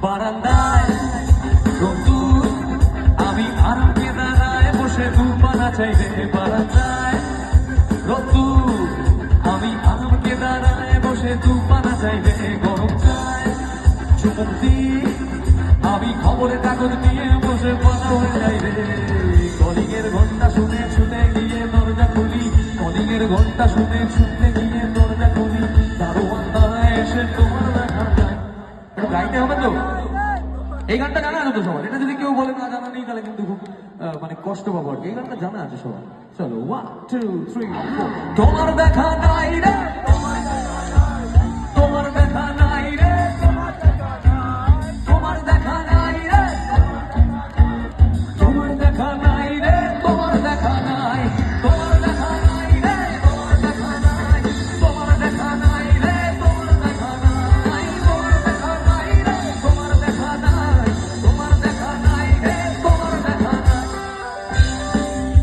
বারান্দায় রোদ্দুর, আমি আরামে দাঁড়ায় বসে দুপানা চাইবে বারান্দায় রোদ্দুর, আমি আরামে দাঁড়ায় বসে দুপানা চাইবে গরম চায় চুমুক দিই, আমি খবরের কাগজ নিয়ে বসে পাতা হয়ে যাইবে কলিংয়ের ঘন্টা শুনে শুনে গিয়ে দরজা খুলি, কলিংয়ের ঘন্টা শুনে শুনতে গিয়ে দরজা খুলি, দারোয়ান দাঁড়ায় এসে তোমার দেখা যায়। একটু গাইতে হবে তো, এই গানটা জানা আছে তো সবার? এটা যদি কেউ বলে না জানা নেই তাহলে কিন্তু খুব মানে কষ্ট পাবো আর কি। এই গানটা জানা আছে সবার। চলো 1 2 3 4 তোমার দেখা নাই রে, তোমার